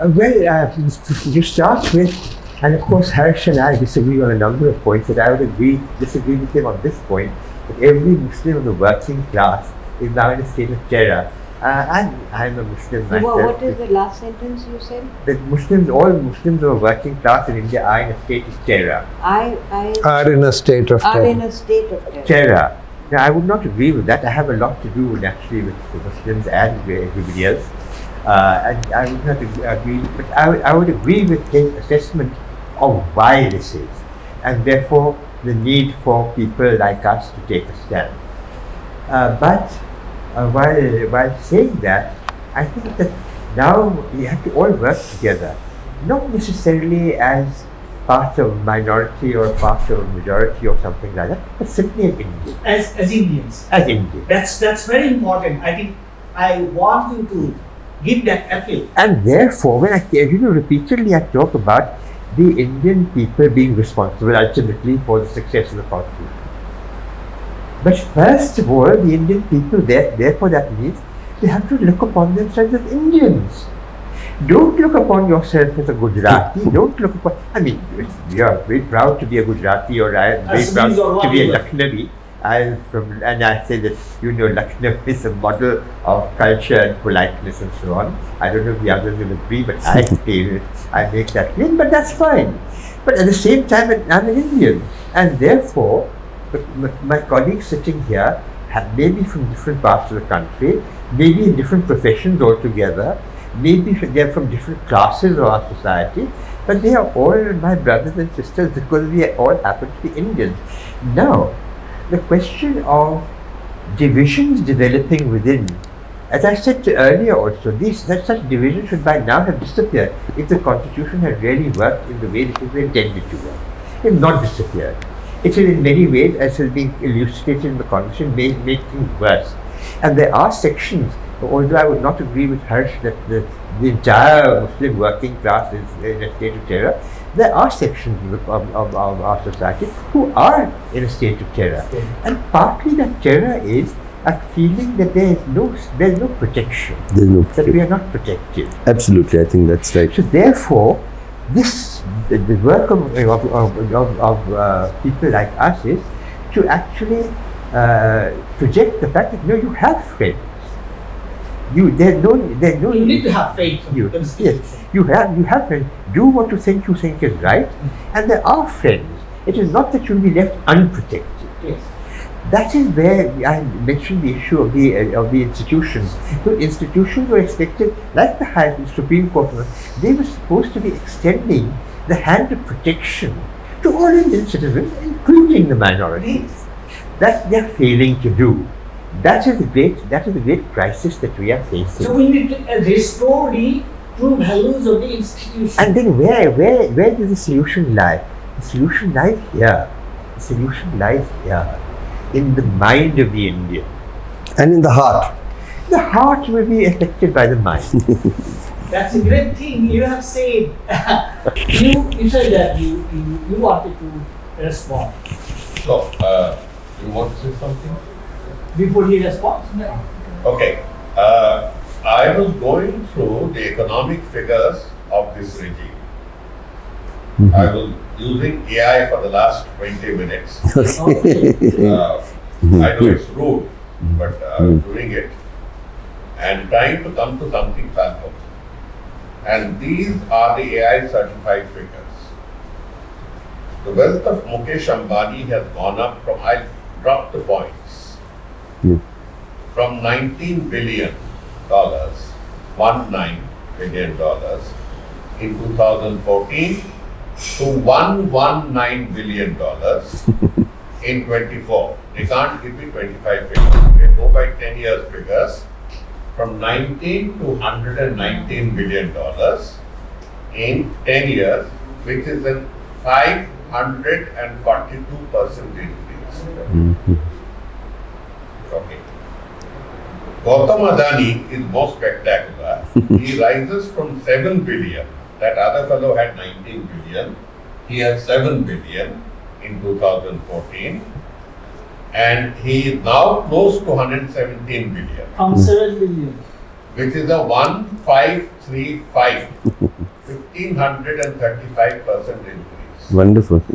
You start with, and of course, Harsh and I disagree on a number of points, but I would disagree with him on this point, that every Muslim of the working class is now in a state of terror. And I'm a Muslim myself. What is the last sentence you said? That all Muslims of the working class in India are in a state of terror. Are in a state of Terror. Now, I would not agree with that. I have a lot to do naturally with the Muslims and everybody else. And I would not agree, but I would agree with his assessment of why this is, and therefore the need for people like us to take a stand. But while saying that, I think that now we have to all work together, not necessarily as part of a minority or part of a majority or something like that, but simply as Indians. As Indians. As Indians. That's very important. I think I want you to give that appeal. And therefore, when repeatedly I talk about the Indian people being responsible ultimately for the success of the constitution. But first of all, the Indian people, therefore that means they have to look upon themselves as Indians. Don't look upon yourself as a Gujarati. Don't look upon, we are very proud to be a Gujarati, or I am very proud to be a Lucknowi. And I say that, Lucknow is a model of culture and politeness and so on. I don't know if the others will agree, but I make that claim, but that's fine. But at the same time, I'm an Indian. And therefore, my colleagues sitting here maybe from different parts of the country, maybe in different professions altogether, maybe they're from different classes of our society, but they are all my brothers and sisters because we all happen to be Indians. Now, the question of divisions developing within, as I said earlier also, such divisions should by now have disappeared if the constitution had really worked in the way that it was intended to work. It has not disappeared. It will in many ways, as has been elucidated in the constitution, make things worse. And there are sections, although I would not agree with Harsh that the entire Muslim working class is in a state of terror, there are sections of our society who are in a state of terror. And partly that terror is a feeling that there's no protection. That we are not protected. Absolutely, I think that's right. So therefore, the work of people like us is to actually project the fact that you have friends. You need to have faith. Yes, you have friends. Do what you think is right, and there are friends. It is not that you'll be left unprotected. Yes. That is where I mentioned the issue of the institutions. So institutions were expected, like the Supreme Court, they were supposed to be extending the hand of protection to all Indian citizens, including the minorities. That they are failing to do. That is the great crisis that we are facing. So we need to restore the true values of the institution. And then where does the solution lie? The solution lies here. The solution lies here, in the mind of the Indian. And in the heart. The heart will be affected by the mind. That's a great thing you have said. You said that you wanted to respond. So, you want to say something? Before he responds? Okay. I was going through the economic figures of this regime. I was using AI for the last 20 minutes. I know it's rude, but I was doing it and trying to come to something palpable. And these are the AI certified figures. The wealth of Mukesh Ambani has gone up from, I dropped the points, from $19 billion, $19 billion in 2014 to $119 billion in 24. They can't give me 25 figures. They go by 10 years figures, from 19 to $119 billion in 10 years, which is a 542% increase. Okay. Gautam Adani is more spectacular. He rises from 7 billion. That other fellow had 19 billion. He has 7 billion in 2014. And he is now close to 117 billion. From 7 billion. which is a 1535, 1535% increase. Wonderful. So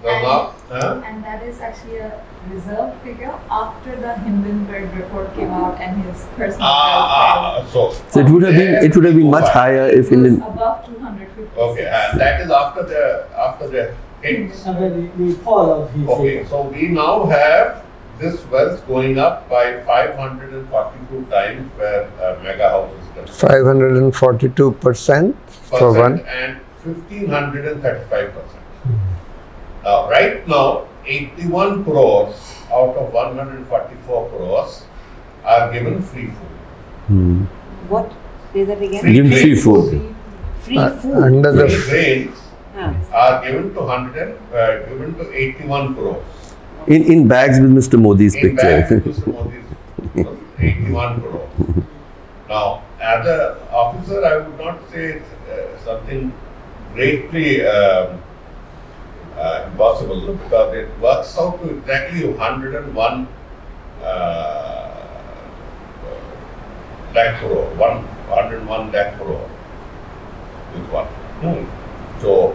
now, And that is actually a reserved figure after the Hindenburg report came out and his personal health so So it would have been much higher if was Indian. above 250. okay, and that is after the hits. And then the fall of his Okay, so we now have this wealth going up by 542 times per mega house is concerned. 542% for one. And 1535%. Now, right now, 81 crores out of 144 crores are given free food. What? Say that again. Free Give grain. free food. Free food. Under the Free grains Ah. are given to 81 crores. in bags with Mr. Modi's In bags, picture. Mr. Modi's 81 crores. Now, as an officer, I would not say it's something greatly impossible because it works out to exactly 101 lakh crore, 101 lakh crore with one. So,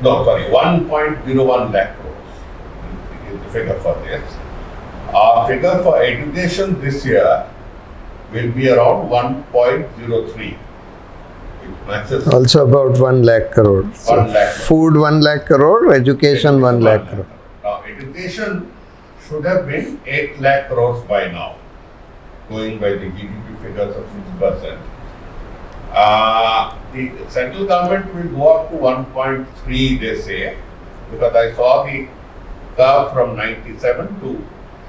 no, sorry, 1.01 lakh crores is the figure for this. Our figure for education this year will be around 1.03, which matches Also about 1 lakh crore. So 1 lakh. food 1 lakh crore, education 1 lakh crore. Now, education should have been 8 lakh crores by now, going by the GDP figures of 6%. The central government will go up to 1.3, they say, because I saw the curve from 97 to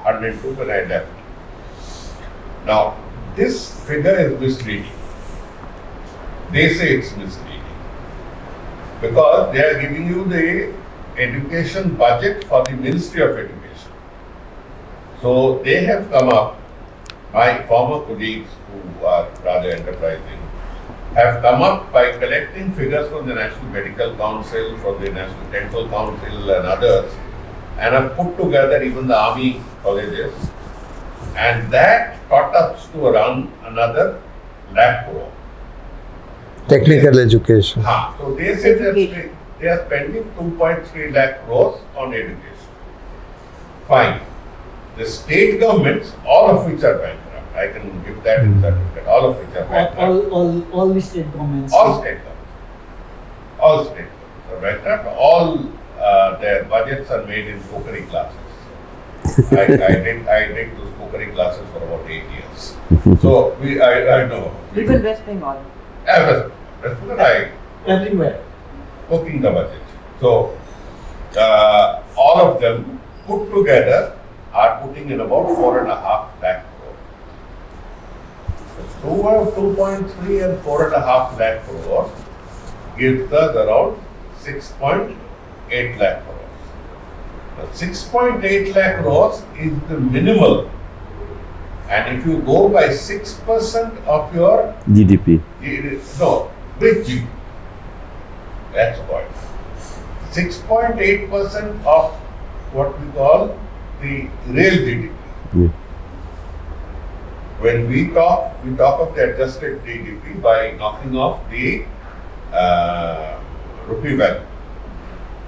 102 when I left. Now, this figure is misleading. They say it's misleading because they are giving you the education budget for the Ministry of Education. So they have come up, my former colleagues who are rather enterprising, have come up by collecting figures from the National Medical Council, from the National Dental Council and others, and have put together even the army colleges, and that taught us to around another lakh crore. Technical education. So they say that they are spending 2.3 lakh crores on education. Fine. The state governments, all of which are bankrupt, I can give that in certificate, all of which are bankrupt. all the state governments. All state governments. All state governments are bankrupt. All their budgets are made in cookery classes. I did those cookery classes for about 8 years. So I know. Even West Bengal. Everywhere. Cooking the budget. So all of them put together are putting in about 4.5 lakh crore. So 2.3 and 4.5 lakh crore gives us around 6.8 lakh crores. Now 6.8 lakh crores is the minimal, and if you go by 6% of your GDP. no, with GDP, that's the point. 6.8% of what we call the real GDP. Yeah. When we talk of the adjusted GDP by knocking off the rupee value,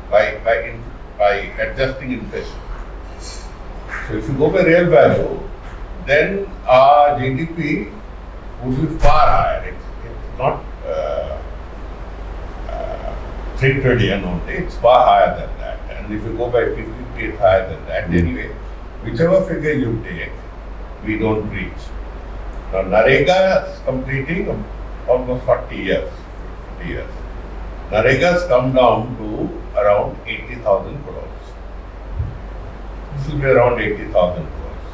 by adjusting inflation. So if you go by real value, then our GDP would be far higher. It's not 3 trillion only, it's far higher than that. And if you go by PPP, it's higher than that. Anyway, whichever figure you take, we don't reach. Now, Narega is completing almost 40 years. Narega has come down to around 80,000 crores. This will be around 80,000 crores.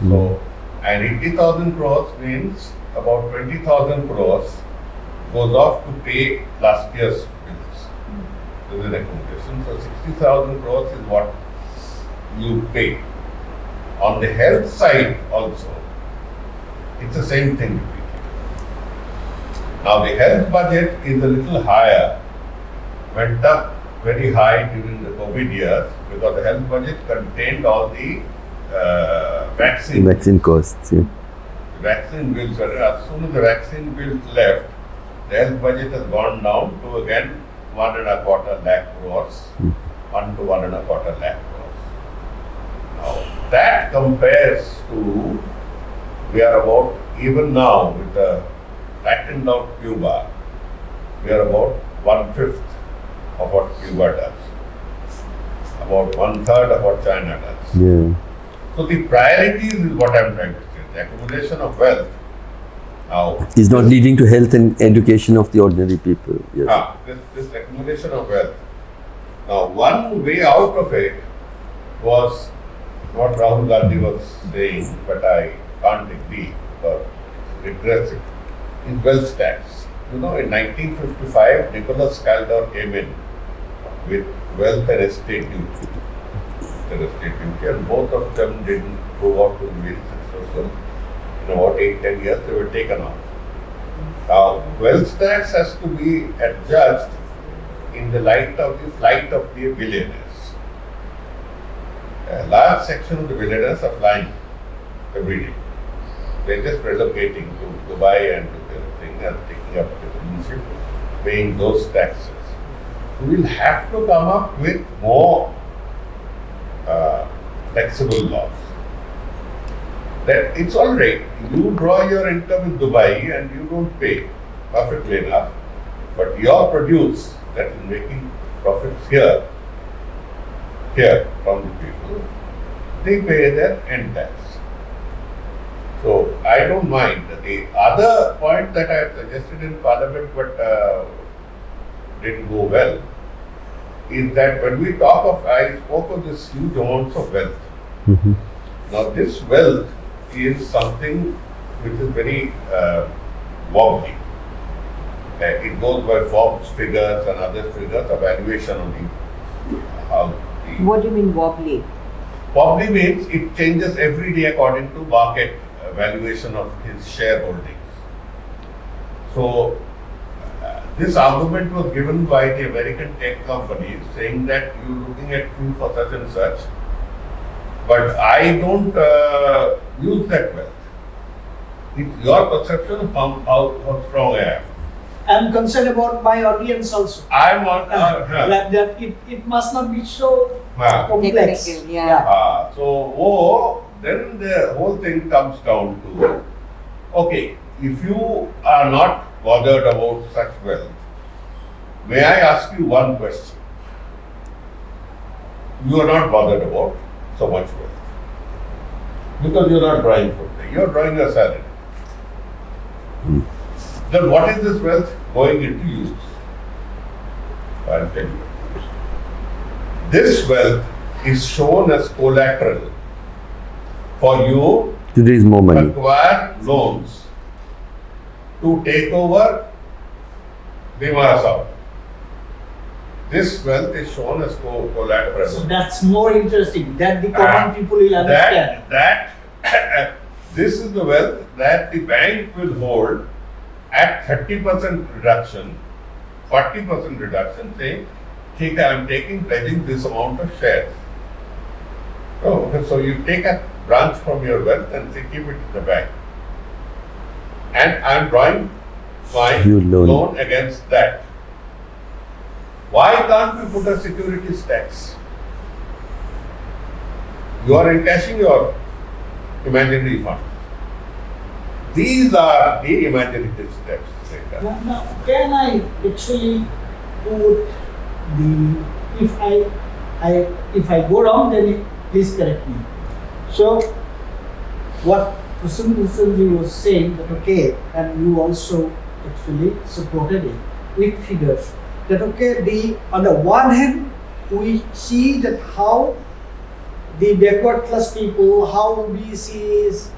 So, and 80,000 crores means about 20,000 crores goes off to pay last year's bills within accommodation. So, 60,000 crores is what you pay. On the health side also, it's the same thing. Now the health budget is a little higher, went up very high during the COVID years because the health budget contained all the vaccine Vaccine costs. Yeah. vaccine bills, as soon as the vaccine bills left, the health budget has gone down to again 1.25 lakh crores, 1 to 1.25 lakh crores. Now that compares to, we are about, even now with the flattened out Cuba, we are about 1/5 of what Cuba does, about 1/3 of what China does. Yeah. So the priorities is what I'm trying to say. The accumulation of wealth now Is not leading to health and education of the ordinary people. Yeah. this accumulation of wealth. Now one way out of it was what Rahul Gandhi was saying, but I can't agree or regress it, is wealth tax. You know, in 1955, Nicholas Caldor came in with wealth and estate duty. And both of them didn't prove out to be very successful. In about 8-10 years, they were taken off. Now, wealth tax has to be adjudged in the light of the flight of the billionaires. A large section of the billionaires are flying every day. They're just relocating to Dubai and to their thing and taking up citizenship, paying those taxes. So we'll have to come up with more flexible laws. That it's all right. You draw your income in Dubai and you don't pay, perfectly enough. But your produce that is making profits here from the people, they pay their end tax. So I don't mind. The other point that I had suggested in Parliament but didn't go well is that when we talk of, I spoke of this huge amounts of wealth. Mhm. Now this wealth is something which is very wobbly. It goes by Forbes figures and other figures, evaluation of the What do you mean wobbly? wobbly means it changes every day according to market valuation of his shareholdings. So this argument was given by the American tech companies saying that you're looking at you for such and such, but I don't use that wealth. It's your perception of how strong I am. I'm concerned about my audience also. I'm on. That it must not be so complex. Technical, yeah. Then the whole thing comes down to, okay, if you are not bothered about such wealth, may I ask you one question? You are not bothered about so much wealth because you are not drawing from there. You are drawing your salary. Then what is this wealth going into use? I'll tell you. This wealth is shown as collateral for you To raise more money. acquire loans to take over the Mahasab. This wealth is shown as collateral. So that's more interesting. That the common people will understand. This is the wealth that the bank will hold at 30% reduction, 40% reduction, saying, "Okay, I am pledging this amount of shares." So you take a branch from your wealth and say, keep it in the bank. And I am drawing my Your loan. loan against that. Why can't we put a securities tax? You are encashing your imaginary fund. These are the imaginative steps. Now, can I actually put the if I go wrong, then please correct me. So, what Prasanna was saying that okay, and you also actually supported it with figures. That okay, on the one hand, we see that how the backward class people, how BCs,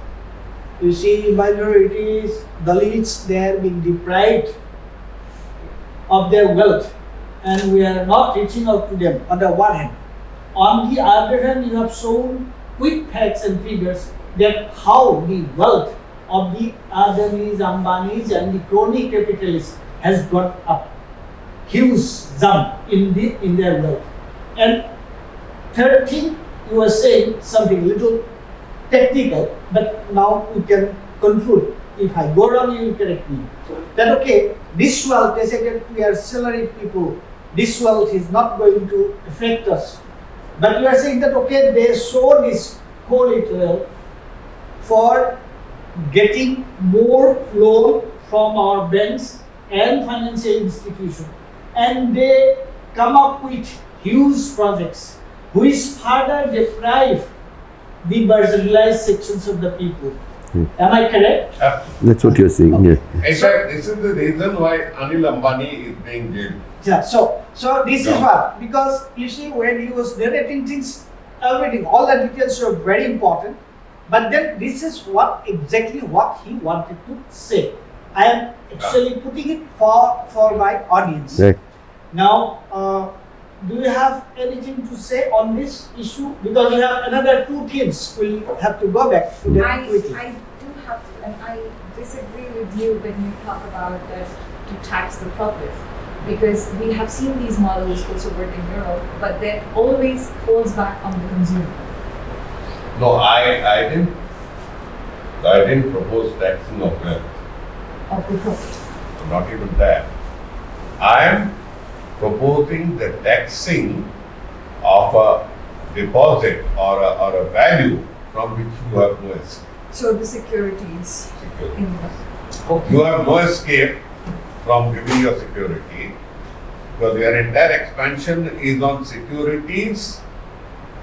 you see minorities, Dalits, they are being deprived of their wealth, and we are not reaching out to them on the one hand. On the other hand, you have shown with facts and figures that how the wealth of the Adanis, Ambanis and the crony capitalists has got a huge jump in their wealth. And third thing, you were saying something little technical, but now we can control. If I go wrong, you will correct me. That okay, this wealth, they say that we are salaried people, this wealth is not going to affect us. But you are saying that okay, they sow this collateral for getting more loan from our banks and financial institutions, and they come up with huge projects which further deprive the marginalized sections of the people. Am I correct? Absolutely. That's what you're saying. Yeah. In fact, this is the reason why Anil Ambani is being jailed. Yeah, so this is Yeah. what, because you see when he was narrating things, everything, all the details were very important, but then this is exactly what he wanted to say. I am actually putting it for my audience. Right. Now, do you have anything to say on this issue? Because you have another two themes. We'll have to go back to that quickly. I do have to, and I disagree with you when you talk about that to tax the profit. Because we have seen these models also work in Europe, but that always falls back on the consumer. No, I didn't propose taxing of wealth. Of the profit. Not even that. I am proposing the taxing of a deposit or a value from which you have no escape. So the securities in the You have no escape from giving your security because your entire expansion is on securities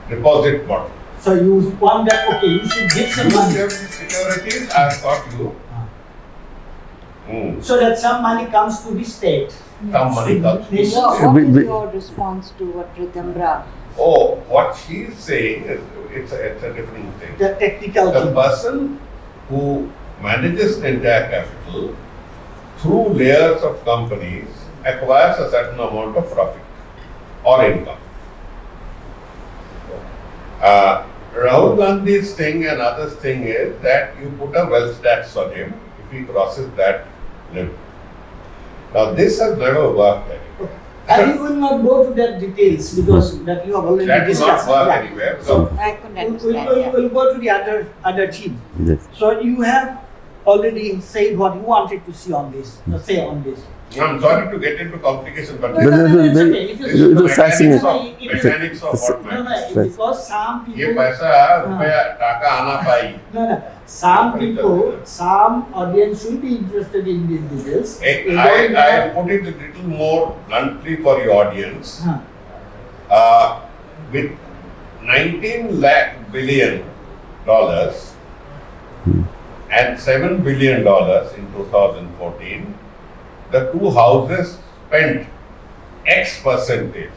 deposit model. So you want that, okay, you should give some You money. give the securities, I have got you. So that some money comes to the state. Some money comes to Yes. What We- is we- your response to what Ritambra? Oh, what she's saying is it's a different thing. The technical The thing. person who manages the entire capital through layers of companies acquires a certain amount of profit or income. Rahul Gandhi's thing and others' thing is that you put a wealth tax on him if he crosses that limit. Now this has never worked anywhere. I will not go to that details because that you have already That will not discussed. work Yeah. anywhere. So I couldn't we'll, understand. we'll, yeah. we'll go to the other team. Yes. So you have already said what you wanted to see on this. Say on this. I'm sorry to get into complication, but But that was it's very- okay. It this is- is it the was fascinating. mechanics of what No, matters. no, because some ये people. पैसा रुपया टाका आना पाई. No. Some people, some audience will be interested in these details. I put it a little more bluntly for your audience. Huh. With 19 lakh billion dollars and $7 billion in 2014, the two houses spent X percentage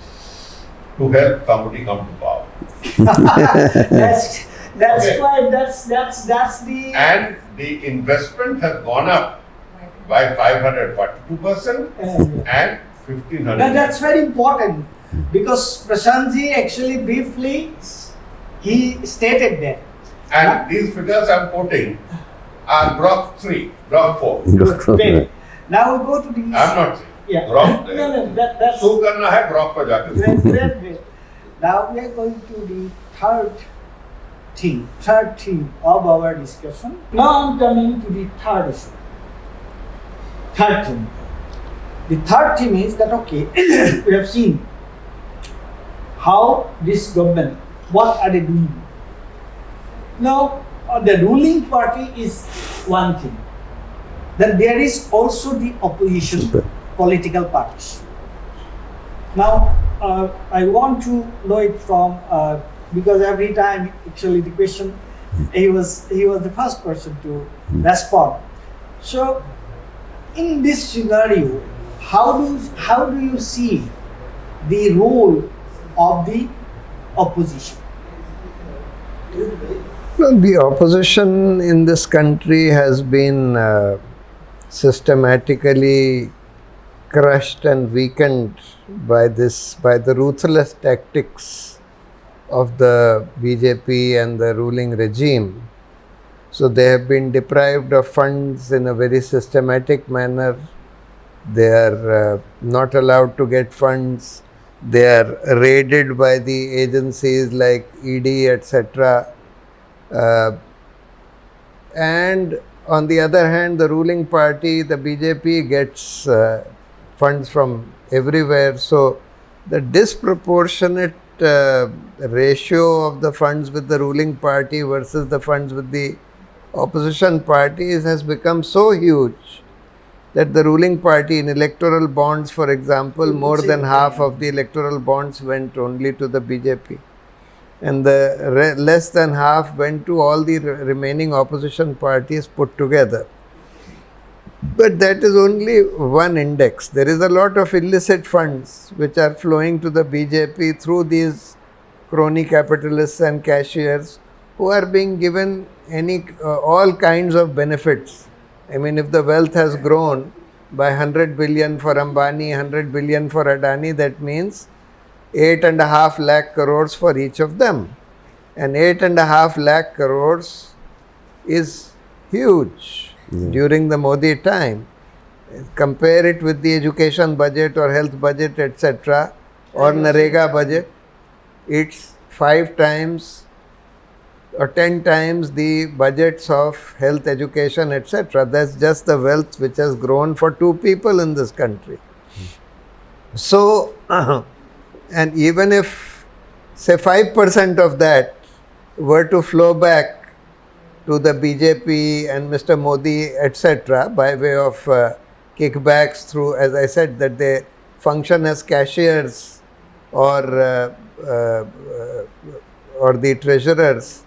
to help somebody come to power. That's Okay. why that's the. And the investment has gone up by 542% and 1500. That's very important because Prashantji actually briefly he stated that. And these figures I'm quoting are Grok 3, Grok 4. Great. Now we go to the. I'm not saying. Yeah. Grok. No, that's. Show करना है Grok पर जाकर. Great. Now we are going to the third theme of our discussion. Now I'm coming to the third issue. Third theme. The third theme is that okay, we have seen how this government, what are they doing? Now, the ruling party is one thing. Then there is also the opposition political parties. Now, I want to know it from because every time actually the question he was the first person to respond. So, in this scenario, how do you see the role of the opposition? Well, the opposition in this country has been systematically crushed and weakened by the ruthless tactics of the BJP and the ruling regime. So they have been deprived of funds in a very systematic manner. They are not allowed to get funds. They are raided by the agencies like ED, etc. And on the other hand, the ruling party, the BJP, gets funds from everywhere. So the disproportionate ratio of the funds with the ruling party versus the funds with the opposition parties has become so huge that the ruling party in electoral bonds, for example, more than half of the electoral bonds went only to the BJP. And the less than half went to all the remaining opposition parties put together. But that is only one index. There is a lot of illicit funds which are flowing to the BJP through these crony capitalists and cashiers who are being given all kinds of benefits. I mean, if the wealth has grown by 100 billion for Ambani, 100 billion for Adani, that means 8.5 lakh crores for each of them. And 8.5 lakh crores is huge during the Modi time. Compare it with the education budget or health budget, etc., or Narega budget, it's 5 times or 10 times the budgets of health, education, etc. That's just the wealth which has grown for 2 people in this country. So, and even if, say, 5% of that were to flow back to the BJP and Mr. Modi, etc., by way of kickbacks through, as I said, that they function as cashiers or the treasurers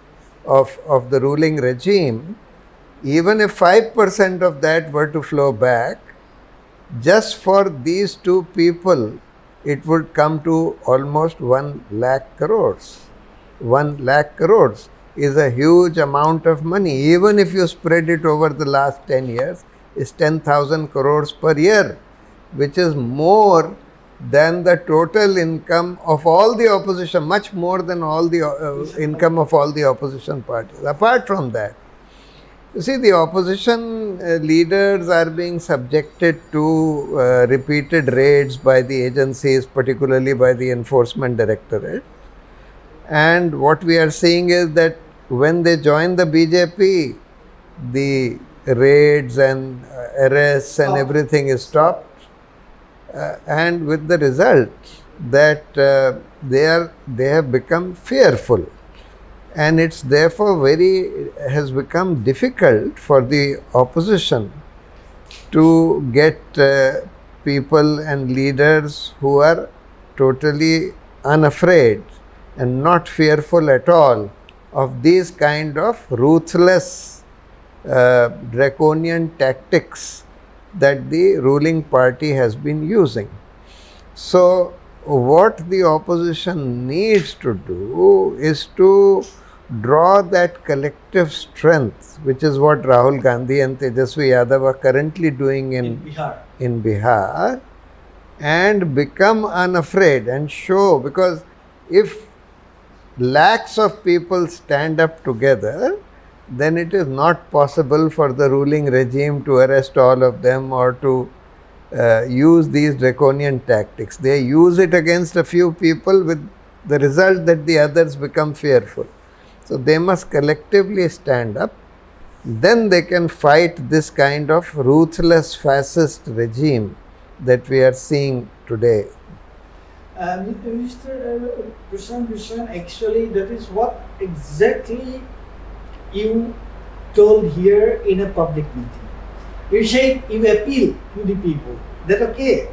of the ruling regime, even if 5% of that were to flow back, just for these 2 people, it would come to almost 1 lakh crores. 1 lakh crores is a huge amount of money. Even if you spread it over the last 10 years, it's 10,000 crores per year, which is more than the total income of all the opposition, much more than all the income of all the opposition parties. Apart from that, you see, the opposition leaders are being subjected to repeated raids by the agencies, particularly by the Enforcement Directorate. And what we are seeing is that when they join the BJP, the raids and arrests and everything is stopped. And with the result that they have become fearful. And it's therefore has become difficult for the opposition to get people and leaders who are totally unafraid and not fearful at all of these kind of ruthless draconian tactics that the ruling party has been using. So what the opposition needs to do is to draw that collective strength, which is what Rahul Gandhi and Tejasvi Yadav are currently doing in Bihar, and become unafraid and show, because if lakhs of people stand up together, then it is not possible for the ruling regime to arrest all of them or to use these draconian tactics. They use it against a few people with the result that the others become fearful. So they must collectively stand up. Then they can fight this kind of ruthless fascist regime that we are seeing today. Mr. Prashant Bhushan, actually that is what exactly you told here in a public meeting. You said, you appeal to the people that okay,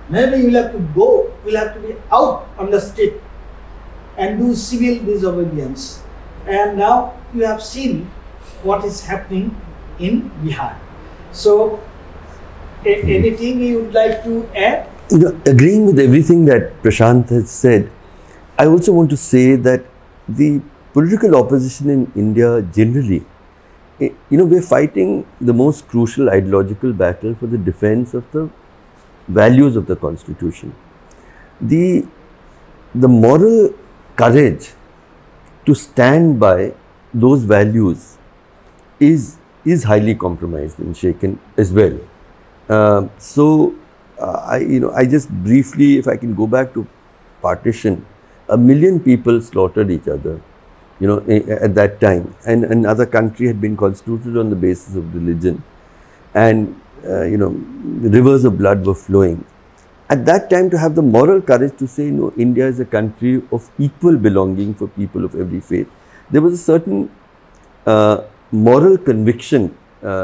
maybe you will have to go, you will have to be out on the street and do civil disobedience. And now you have seen what is happening in Bihar. So, anything you would like to add? Agreeing with everything that Prashant has said, I also want to say that the political opposition in India generally, we're fighting the most crucial ideological battle for the defense of the values of the Constitution. The moral courage to stand by those values is highly compromised and shaken as well. I just briefly, if I can go back to partition, 1 million people slaughtered each other. at that time, and another country had been constituted on the basis of religion, and rivers of blood were flowing. At that time, to have the moral courage to say, no, India is a country of equal belonging for people of every faith. There was a certain moral conviction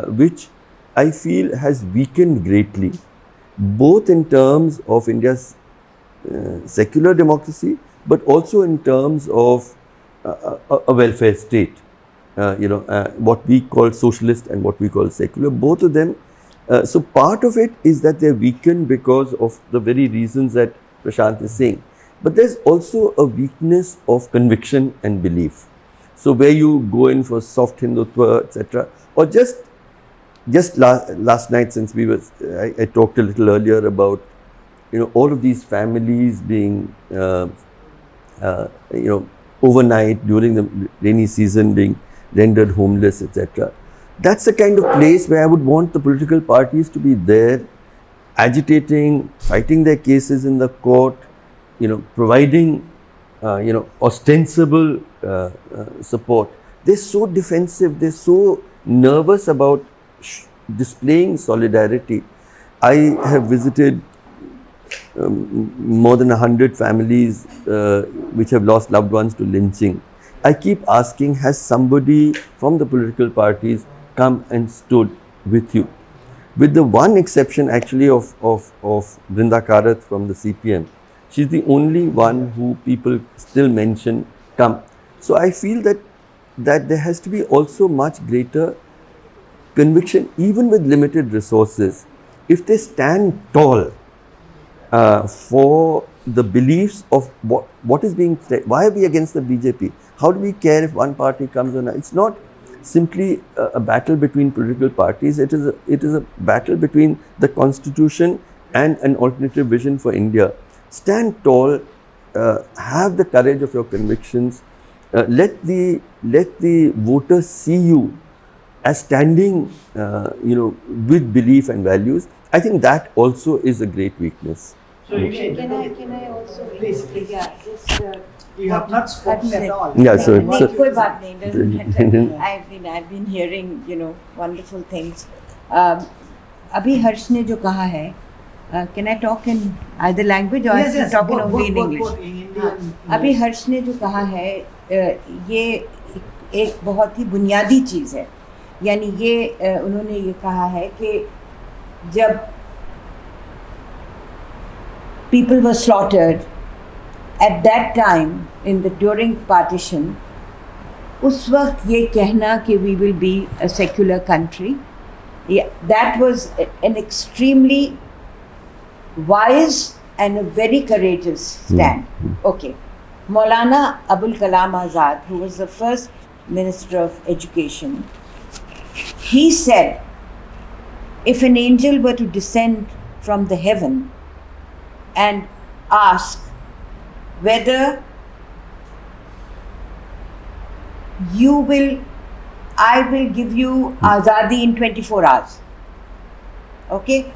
which I feel has weakened greatly, both in terms of India's secular democracy, but also in terms of a welfare state. What we call socialist and what we call secular, both of them. So part of it is that they're weakened because of the very reasons that Prashant is saying. But there's also a weakness of conviction and belief. So where you go in for soft Hindutva, etc., or just last night, since I talked a little earlier about all of these families being overnight during the rainy season being rendered homeless, etc. That's the kind of place where I would want the political parties to be there, agitating, fighting their cases in the court, providing, ostensible support. They're so defensive, they're so nervous about displaying solidarity. I have visited more than 100 families which have lost loved ones to lynching. I keep asking, has somebody from the political parties come and stood with you? With the one exception actually of Brinda Karath from the CPM. She's the only one who people still mention come. So I feel that there has to be also much greater conviction, even with limited resources. If they stand tall for the beliefs of what is being said, why are we against the BJP? How do we care if one party comes or not? It's not simply a battle between political parties. It is a battle between the constitution and an alternative vision for India. Stand tall, have the courage of your convictions, let the voters see you as standing with belief and values. I think that also is a great weakness. So Can I also Please. yeah, just you have not spoken at all. Yeah, so नहीं, कोई बात नहीं, doesn't matter. Then- I've been hearing wonderful things. अभी हर्ष ने जो कहा है, can I talk in either language or I can talk in only in English? both in Indian, अभी हर्ष ने जो कहा है ये एक बहुत ही बुनियादी चीज़ है. यानी ये उन्होंने ये कहा है कि जब people were slaughtered at that time during partition, उस वक्त ये कहना कि we will be a secular country, that was an extremely wise and a very courageous stand. Okay. Maulana Abul Kalam Azad, who was the first Minister of Education, he said, if an angel were to descend from the heaven and ask whether I will give you Azadi in 24 hours. Okay?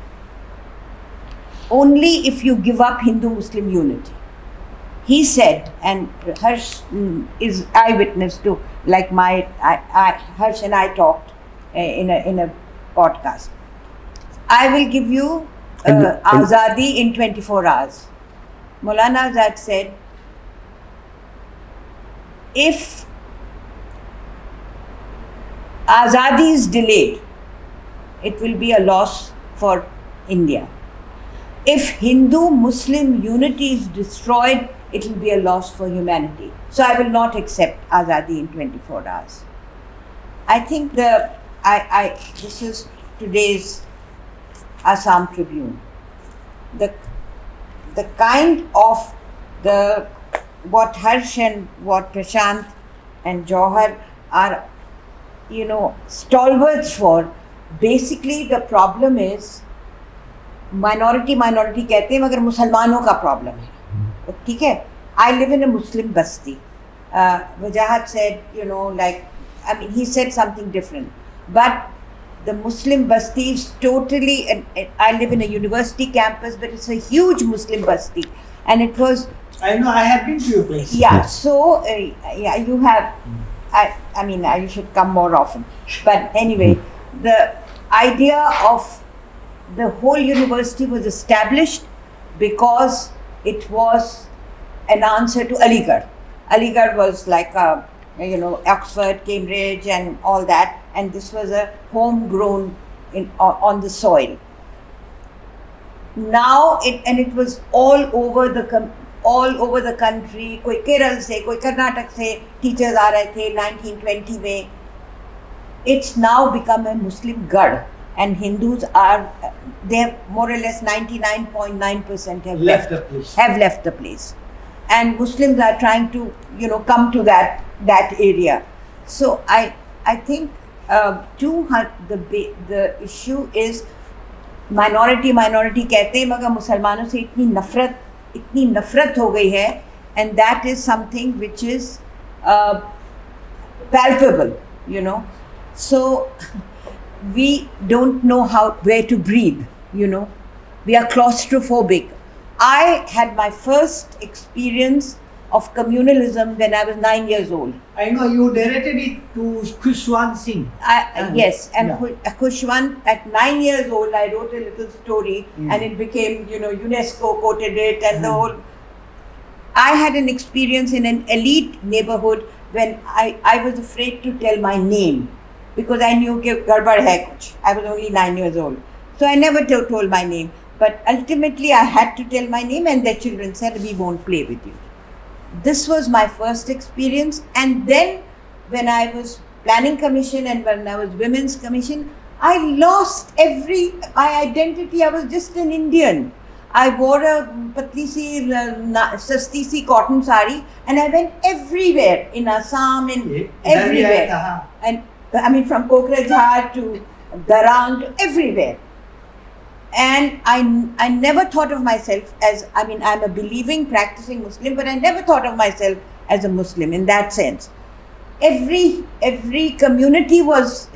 Only if you give up Hindu-Muslim unity. He said, and Harsh is eyewitness to, like Harsh and I talked in a podcast. I will give you Azadi in 24 hours. Maulana Azad said, if Azadi is delayed, it will be a loss for India. If Hindu-Muslim unity is destroyed, it will be a loss for humanity. So I will not accept Azadi in 24 hours. I think this is today's Assam Tribune. The kind of what Harsh and what Prashant and Jauhar are, stalwarts for, basically the problem is minority कहते हैं मगर मुसलमानों का problem है. ठीक है? I live in a Muslim basti. Wajahat said, he said something different. But the Muslim basti is totally, I live in a university campus, but it's a huge Muslim basti. And it was I know, I have been to your place. Yeah, so yeah, you have. I mean, you should come more often. But anyway, the idea of the whole university was established because it was an answer to Aligarh. Aligarh was like a, Oxford, Cambridge, and all that, and this was a homegrown on the soil. Now it was all over the country. कोई केरल से, कोई कर्नाटक से teachers आ रहे थे 1920 में. It's now become a Muslim garh, and Hindus they have more or less 99.9% have left the place, and Muslims are trying to come to that area. So I think the issue is minority कहते हैं, मगर मुसलमानों से इतनी नफरत हो गई है, and that is something which is palpable, so we don't know where to breathe, we are claustrophobic. I had my first experience of communalism when I was 9 years old. I know you narrated it to Khushwant Singh. Yes, and Khushwant, at 9 years old, I wrote a little story, and it became, UNESCO quoted it, and the whole. I had an experience in an elite neighborhood when I was afraid to tell my name because I knew that gadbad hai kuch. I was only 9 years old, so I never told my name. But ultimately, I had to tell my name, and their children said, "We won't play with you." This was my first experience, and then when I was planning commission and when I was women's commission, I lost my identity. I was just an Indian. I wore a patli si, sasti si cotton sari, and I went everywhere in Assam and everywhere. And I mean, from Kokrajhar to Darang to everywhere. And I never thought of myself as, I'm a believing, practicing Muslim, but I never thought of myself as a Muslim in that sense. Every community was,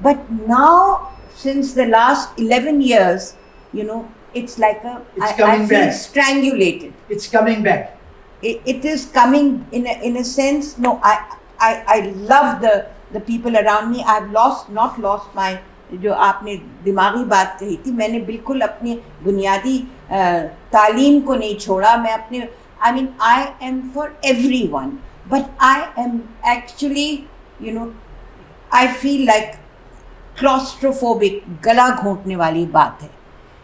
but now, since the last 11 years, it's like I feel strangulated. It's coming back. It is coming in a sense. No, I love the people around me. I've not lost my, जो आपने दिमागी बात कही थी, मैंने बिल्कुल अपनी बुनियादी तालीम को नहीं छोड़ा. मैं अपने, I am for everyone, but I am actually, I feel like claustrophobic, गला घोंटने वाली बात है,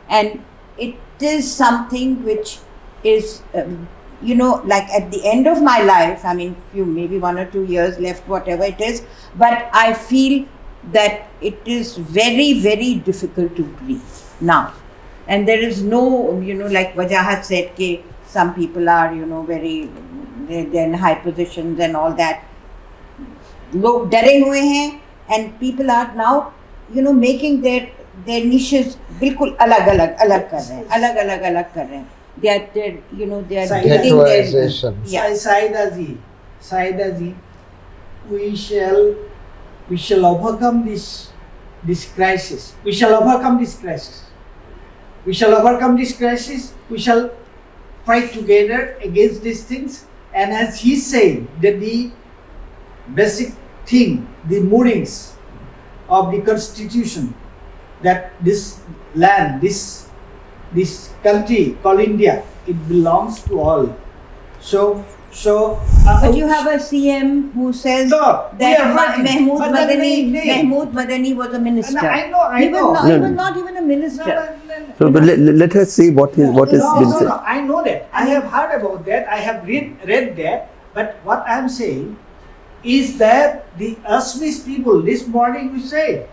and it is something which is, like at the end of my life, maybe 1 or 2 years left, whatever it is, but I feel that it is very, very difficult to breathe now. And there is no, like Wajahat said, ke some people are, very, they're in high positions and all that. Log डरे हुए हैं, and people are now, making their niches बिल्कुल अलग कर रहे हैं. They are getting Ghettoization. Saida ji, we shall overcome this crisis. We shall overcome this crisis. We shall fight together against these things. And as he's saying, that the basic thing, the moorings of the constitution, that this land, this country called India, it belongs to all. So but you have a CM who says that Mahmood Madani was a minister. I know. He was not even a minister. So, but let us see what has been said. No, I know that. I have heard about that. I have read that. But what I am saying is that the Assamese people, this morning we said,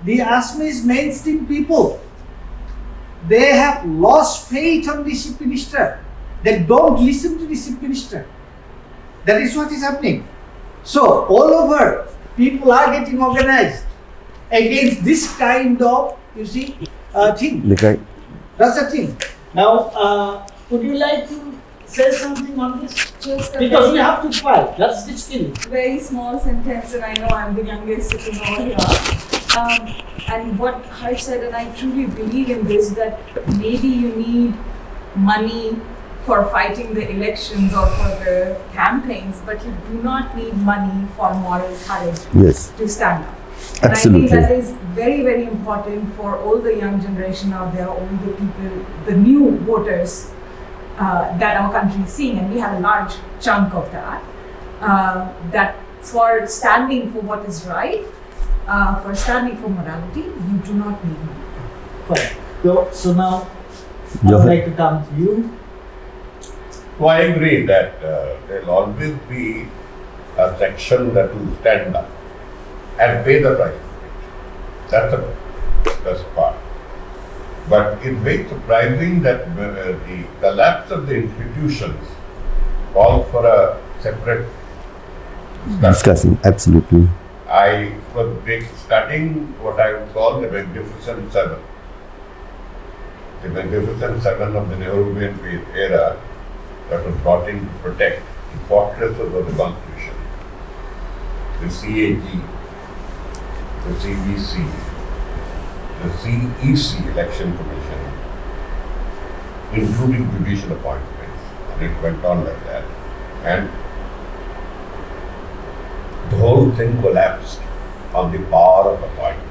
the Assamese mainstream people, they have lost faith on the chief minister. They don't listen to the chief minister. That is what is happening. So all over, people are getting organized against this kind of, thing. Okay. That's the thing. Now, would you like to say something on this? Just a Because we very, have to fight. That's the skill. very small sentence, and I know I'm the youngest sitting over here. And what Harsh said, and I truly believe in this, that maybe you need money for fighting the elections or for the campaigns, but you do not need money for moral courage Yes. to stand up. And Absolutely. I think that is very, very important for all the young generation out there, all the people, the new voters that our country is seeing, and we have a large chunk of that, that for standing for what is right, for standing for morality, you do not need money. Fine. So now, I Go would ahead. like to come to you. So I agree that there'll always be a section that will stand up and pay the price. That's the best part. But it's very surprising that the collapse of the institutions calls for a separate discussion. Discussing, absolutely. I was starting what I would call the Magnificent Seven. The Magnificent Seven of the Nehruvian era that was brought in to protect the fortresses of the Constitution. The CAG, the CBC, the CEC Election Commission, including judicial appointments, and it went on like that. And the whole thing collapsed on the power of appointment.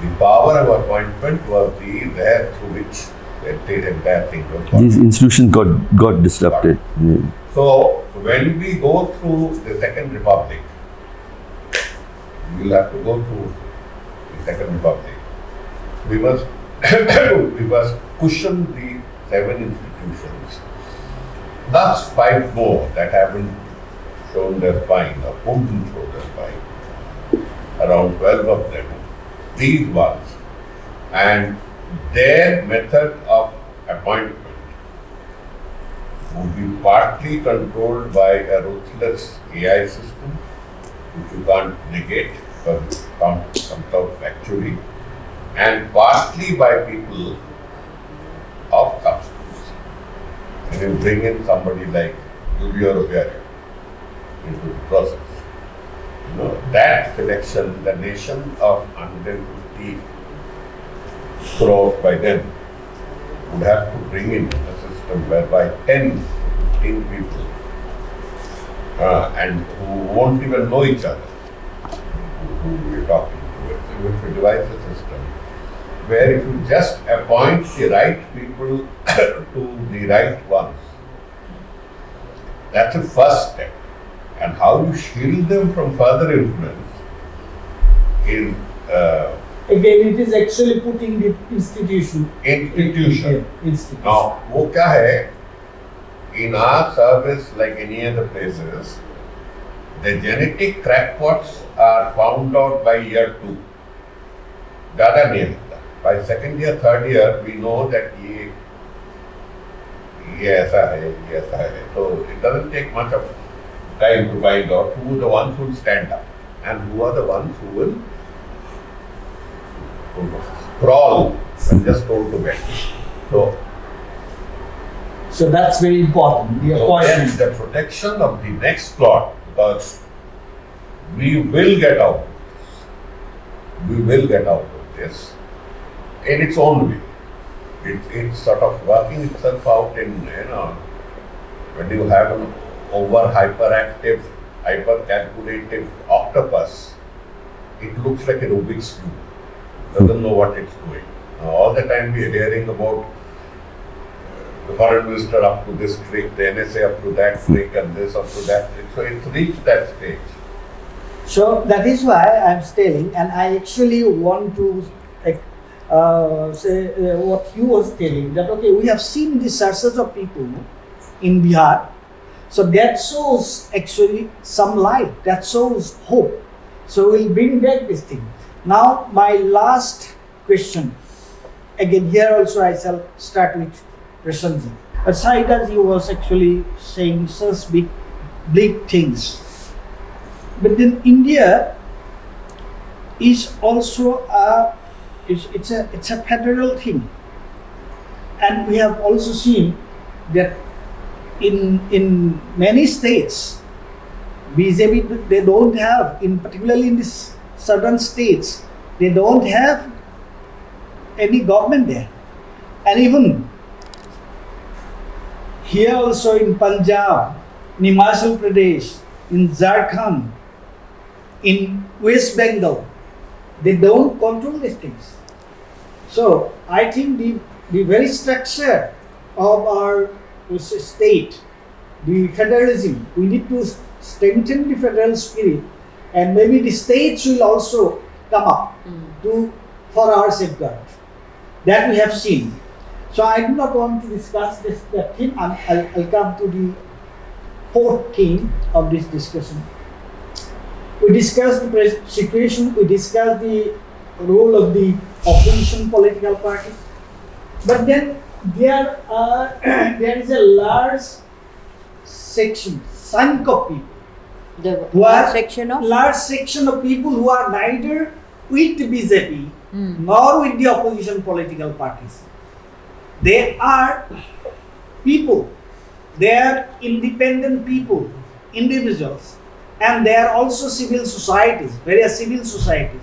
The power of appointment was there through which the entire thing was These done. institutions got disrupted. Yeah. So when we go through the Second Republic, we'll have to go through the Second Republic. We must we must cushion the seven institutions. Thus 5 more that haven't shown their spine or couldn't show their spine. Around 12 of them, these ones, and their method of appointment would be partly controlled by a ruthless AI system, which you can't negate because it comes out factually, and partly by people of substance. And you bring in somebody like Julio Rosario into the process. You know, that selection, the nation of 150 crores by then would have to bring in a system whereby 10, 15 people and who won't even know each other, who we're talking to. So if we devise a system where if you just appoint the right people to the right ones, that's the first step. And how you shield them from further influence is Again, it is actually putting the institution. institution. Institution. Now, वो क्या है? In our service, like any other places, the genetic crackpots are found out by year 2. ज़्यादा नहीं लगता. By second year, third year, we know that ये ऐसा है. So it doesn't take much of time to find out who are the ones who will stand up and who are the ones who will crawl when just told to bed. So that's very important. The So appointment. then the protection of the next plot, because we will get out of this. We will get out of this in its own way. It's sort of working itself out in, when you have an over hyperactive, hyper-calculative octopus, it looks like a Rubik's Cube. Doesn't know what it's doing. All the time we are hearing about the foreign minister up to this trick, the NSA up to that trick, and this up to that trick. So it's reached that stage. So that is why I'm telling, and I actually want to say what you was telling, that okay, we have seen the sources of people in Bihar. So that shows actually some light, that shows hope. So we'll bring back this thing. Now my last question, again here also I shall start with Prasanji. Aside as you was actually saying such big things, but then India is also it's a federal thing, and we have also seen that in many states, BJP they don't have, in particularly in this southern states, they don't have any government there, and even here also in Punjab, in Himachal Pradesh, in Jharkhand, in West Bengal, they don't control these things. So I think the very structure of our state, the federalism, we need to strengthen the federal spirit, and maybe the states will also come up for our safeguard. That we have seen. So I do not want to discuss that theme. I'll come to the fourth theme of this discussion. We discussed the situation, we discussed the role of the opposition political party, but then there is a large section, chunk of people, large section of people who are neither with the BJP nor with the opposition political parties. They are people, they are independent people, individuals, and they are also civil societies, various civil societies.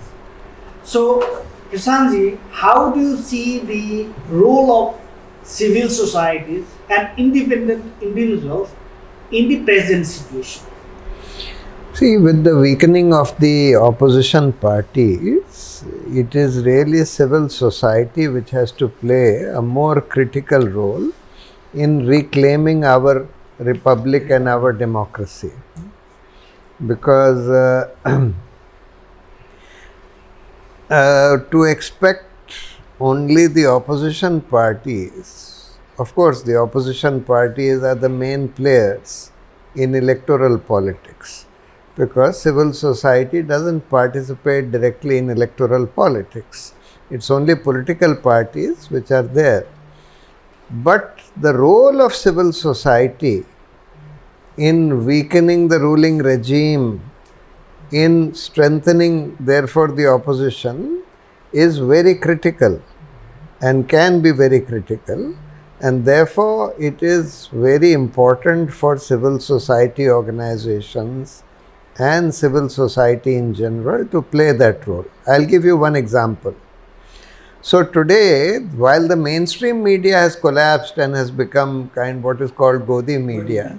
So, Prashantji, how do you see the role of civil societies and independent individuals in the present situation? See, with the weakening of the opposition parties, it is really civil society which has to play a more critical role in reclaiming our republic and our democracy. Because to expect only the opposition parties, of course, the opposition parties are the main players in electoral politics, because civil society doesn't participate directly in electoral politics. It's only political parties which are there. But the role of civil society in weakening the ruling regime, in strengthening therefore the opposition, is very critical and can be very critical, and therefore it is very important for civil society organizations and civil society in general to play that role. I'll give you one example. So today, while the mainstream media has collapsed and has become what is called Godi media,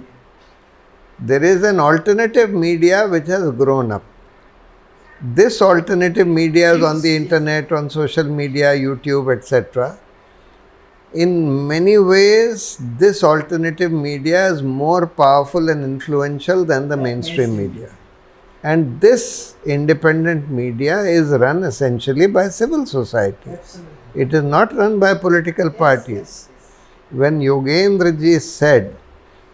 there is an alternative media which has grown up. This alternative media is on the internet, on social media, YouTube, etc. In many ways, this alternative media is more powerful and influential than the mainstream media. And this independent media is run essentially by civil society. It is not run by political parties. When Yogendra ji said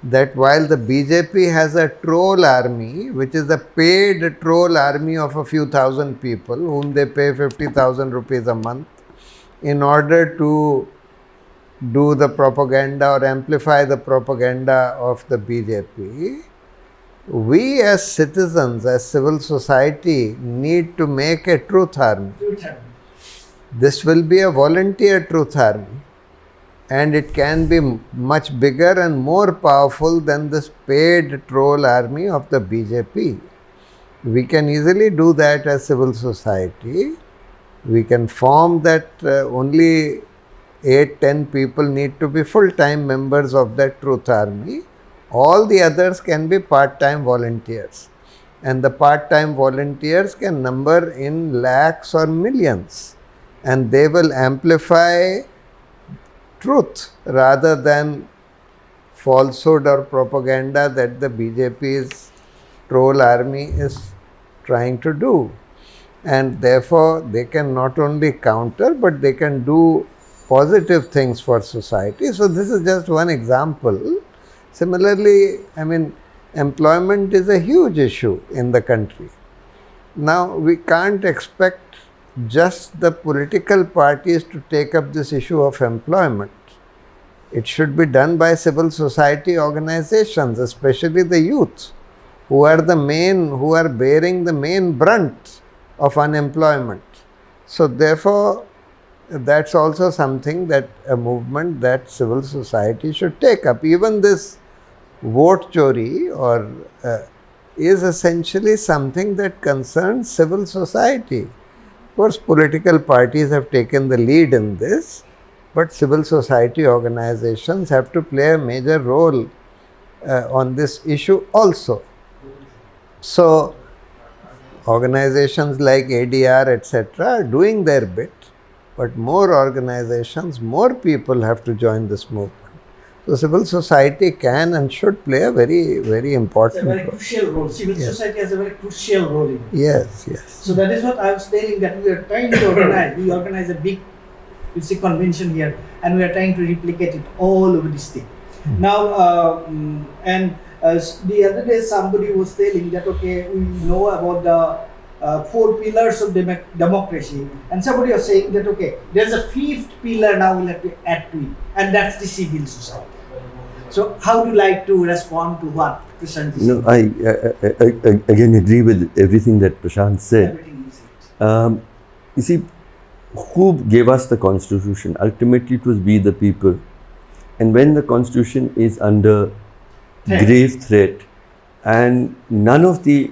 that while the BJP has a troll army, which is a paid troll army of a few thousand people whom they pay 50,000 rupees a month in order to do the propaganda or amplify the propaganda of the BJP, we as citizens, as civil society, need to make a truth army. This will be a volunteer truth army, and it can be much bigger and more powerful than this paid troll army of the BJP. We can easily do that as civil society. We can form that only 8-10 people need to be full-time members of that truth army. All the others can be part-time volunteers, and the part-time volunteers can number in lakhs or millions, and they will amplify truth rather than falsehood or propaganda that the BJP's troll army is trying to do. And therefore they can not only counter, but they can do positive things for society. So this is just one example. Similarly, employment is a huge issue in the country. Now, we can't expect just the political parties to take up this issue of employment. It should be done by civil society organizations, especially the youth, who are bearing the main brunt of unemployment. So therefore, that's also something that a movement that civil society should take up. Even this vote chori is essentially something that concerns civil society. Of course, political parties have taken the lead in this, but civil society organizations have to play a major role on this issue also. So, organizations like ADR, etc., are doing their bit, but more organizations, more people have to join this movement. So, civil society can and should play a very, very It's a important very role. crucial role. Civil Yes. society has a very crucial role in it. Yes, yes. So that is what I was telling, that we are trying to organize. We organize a big, convention here, and we are trying to replicate it all over the state. Now, the other day somebody was telling that, okay, we know about the 4 pillars of democracy, and somebody was saying that, okay, there's a 5th pillar now we'll have to add to it, and that's the civil society. So how do you like to respond to what Prashant is No, saying? I again agree with everything that Prashant said. Everything you said. You see, who gave us the constitution? Ultimately, it was we the people. And when the constitution is under Threat. grave threat, and none of the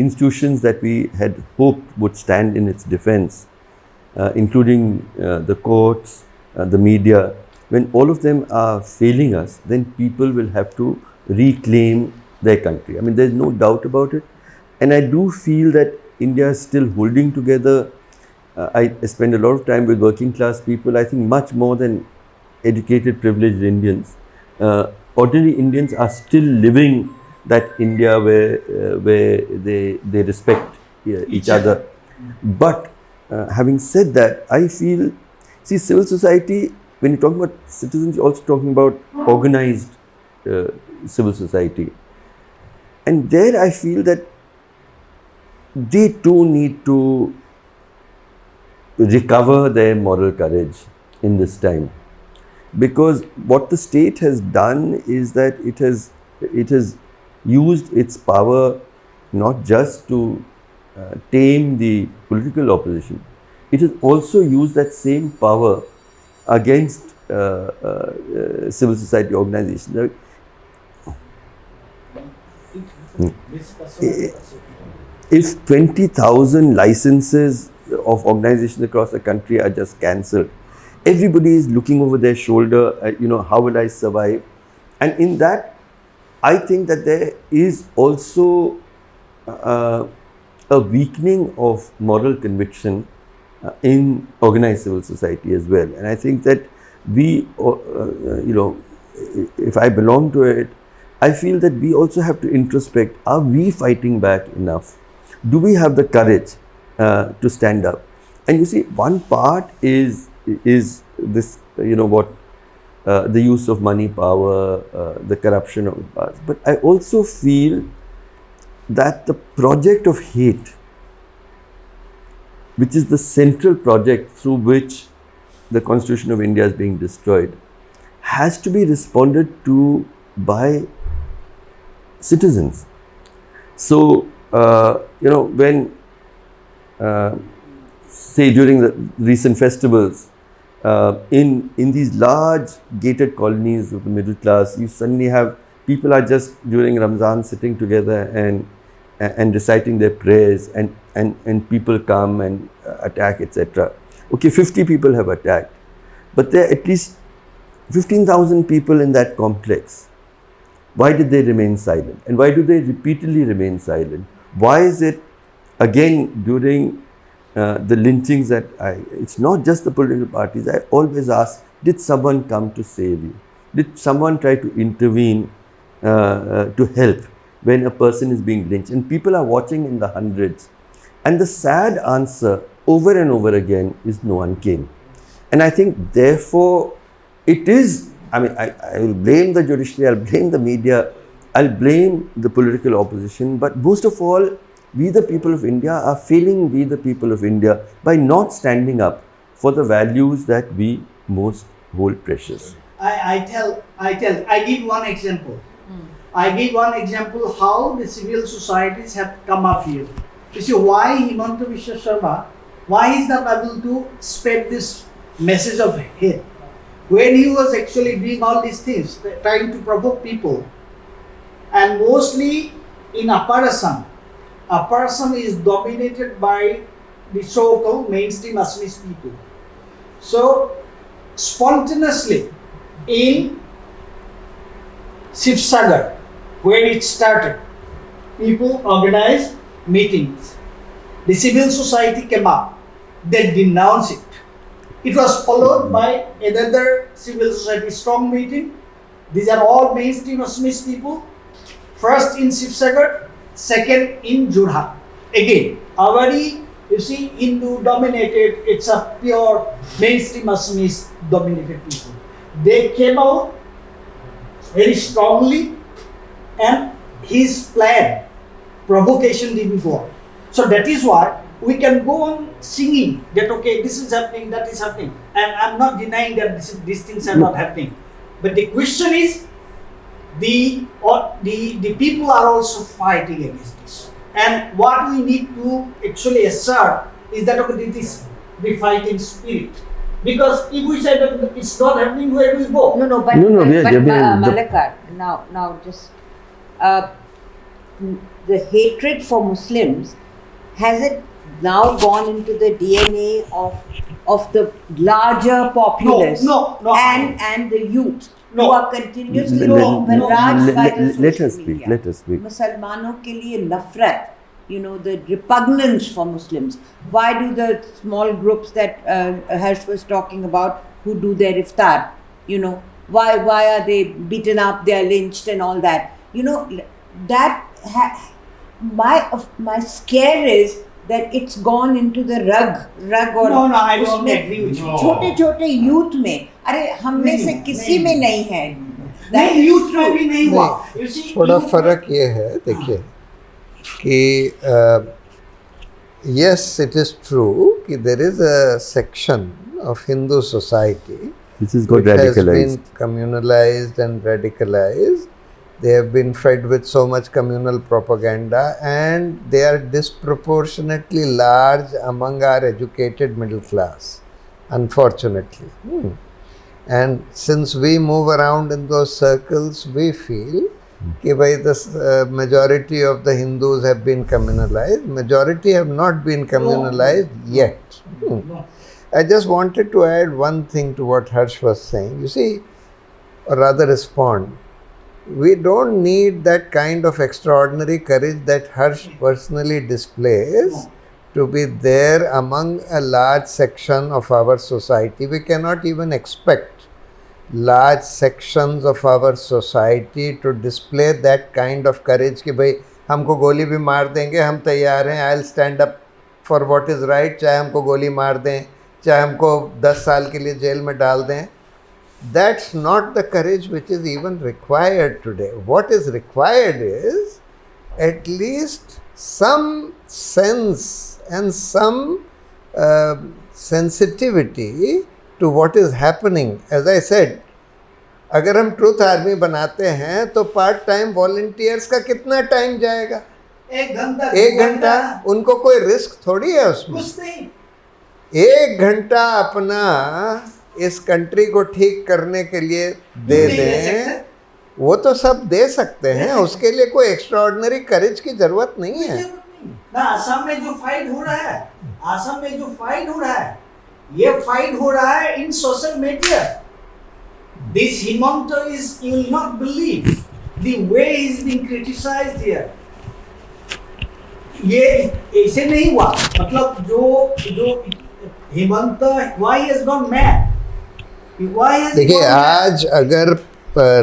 institutions that we had hoped would stand in its defense, including the courts, the media, when all of them are failing us, then people will have to reclaim their country. I mean, there's no doubt about it. And I do feel that India is still holding together. I spend a lot of time with working class people, I think much more than educated, privileged Indians. Ordinary Indians are still living that India where they respect each other. But having said that, I feel, see, civil society, when you talk about citizens, you're also talking about organized civil society. And there I feel that they too need to recover their moral courage in this time. Because what the state has done is that it has used its power not just to tame the political opposition, it has also used that same power against civil society organizations. If 20,000 licenses of organizations across the country are just cancelled, everybody is looking over their shoulder, how will I survive? And in that, I think that there is also a weakening of moral conviction in organized civil society as well. And I think that we, if I belong to it, I feel that we also have to introspect, are we fighting back enough? Do we have the courage to stand up? And you see, one part is this, the use of money, power, the corruption of the past. But I also feel that the project of hate, which is the central project through which the Constitution of India is being destroyed, has to be responded to by citizens. So, when, say during the recent festivals, in these large gated colonies of the middle class, you suddenly have people are just during Ramzan sitting together and reciting their prayers, and people come and attack, etc. Okay, 50 people have attacked, but there are at least 15,000 people in that complex. Why did they remain silent? And why do they repeatedly remain silent? Why is it, again, during the lynchings it's not just the political parties, I always ask, did someone come to save you? Did someone try to intervene to help when a person is being lynched? And people are watching in the hundreds. And the sad answer over and over again is no one came. And I think therefore it is, I will blame the judiciary, I'll blame the media, I'll blame the political opposition, but most of all, we the people of India are failing we the people of India by not standing up for the values that we most hold precious. I give one example. I give one example how the civil societies have come up here. You see why Himanta Biswa Sharma, why is not able to spread this message of hate? When he was actually doing all these things, trying to provoke people, and mostly in Upper Assam. Upper Assam is dominated by the so-called mainstream Assamese people. So spontaneously in Sivsagar, where it started. People organized meetings. The civil society came up. They denounced it. It was followed by another civil society strong meeting. These are all mainstream Assamese people. First in Sivsagar, second in Jorhat. Again, Awari, you see, Hindu dominated, it's a pure mainstream Assamese dominated people. They came out very strongly, and his plan, provocation didn't go on. So that is why we can go on singing that, okay, this is happening, that is happening. And I'm not denying that these things are not happening. But the question is, the people are also fighting against this. And what we need to actually assert is that, okay, this is the fighting spirit. Because if we say that it's not happening, where do we go? No, but Malakar, now just the hatred for Muslims, has it now gone into the DNA of the larger populace No. and the youth No. who are continuously No. being barraged by the Let social us speak, media? let us speak. Musalmanों के लिए नफरत, the repugnance for Muslims. Why do the small groups that Harsh was talking about, who do their iftar, why are they beaten up, they are lynched and all that? My scare is that it's gone into the rug और No, I don't उसमें agree with you. No. छोटे youth में, अरे हम में से किसी में नहीं है. That नहीं, is youth में true. भी नहीं हुआ. You see, थोड़ा youth में- फर्क ये है, देखिए कि yes, it is true कि there is a section of Hindu society This is got which has radicalized. been communalized and radicalized. They have been fed with so much communal propaganda, and they are disproportionately large among our educated middle class, unfortunately. And since we move around in those circles, we feel that the majority of the Hindus have been communalized. Majority have not been communalized yet. No. I just wanted to add one thing to what Harsh was saying. You see, or rather respond. We don't need that kind of extraordinary courage that Harsh personally displays to be there among a large section of our society. We cannot even expect large sections of our society to display that kind of courage कि भाई हमको गोली भी मार देंगे, हम तैयार हैं, I'll stand up for what is right, चाहे हमको गोली मार दें, चाहे हमको 10 साल के लिए जेल में डाल दें. That's not the courage which is even required today. What is required is at least some sense and some sensitivity to what is happening. As I said, अगर हम ट्रूथ आर्मी बनाते हैं तो पार्ट टाइम वॉलंटियर्स का कितना time जाएगा? 1 घंटा. उनको कोई रिस्क थोड़ी है उसमें. कुछ नहीं. 1 घंटा अपना इस कंट्री को ठीक करने के लिए दे दें, वो तो सब दे सकते हैं. उसके लिए कोई एक्स्ट्राऑर्डिनरी करेज की जरूरत नहीं है. ना आसाम में जो फाइट हो रहा है, ये फाइट हो रहा है in social media. This Himanta is, you will not believe the way he is being criticized here. ये ऐसे नहीं हुआ. मतलब जो Himanta, why he has gone mad? देखिए, आज अगर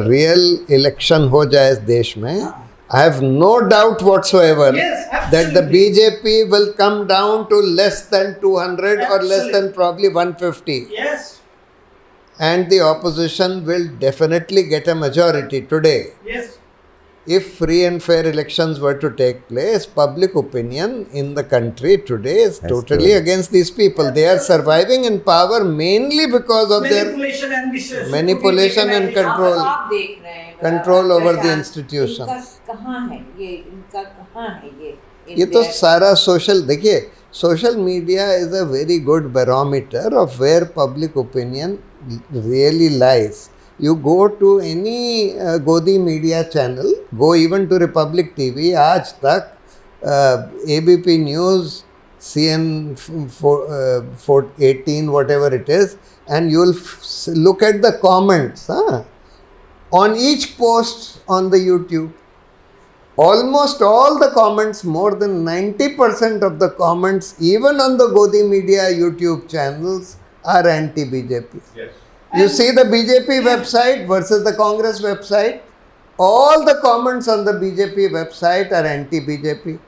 रियल इलेक्शन हो जाए इस देश में, I have no doubt whatsoever that the BJP will come down to less than 200 or less than probably 150. Yes. And the opposition will definitely get a majority today. Yes. If free and fair elections were to take place, public opinion in the country today is totally against these people. They are surviving in power mainly because of their manipulation and control. आप देख रहे हैं Control over the institutions. इनका कहाँ है ये ये तो सारा सोशल, देखिए, social media is a very good barometer of where public opinion really lies. You go to any Godi media channel, go even to Republic TV, Aaj Tak, ABP News, CN18, whatever it is, and you'll look at the comments on each post on the YouTube. Almost all the comments, more than 90% of the comments, even on the Godi Media YouTube channels, are anti-BJP. Yes. You see the BJP website versus the Congress website. All the comments on the BJP website are anti-BJP.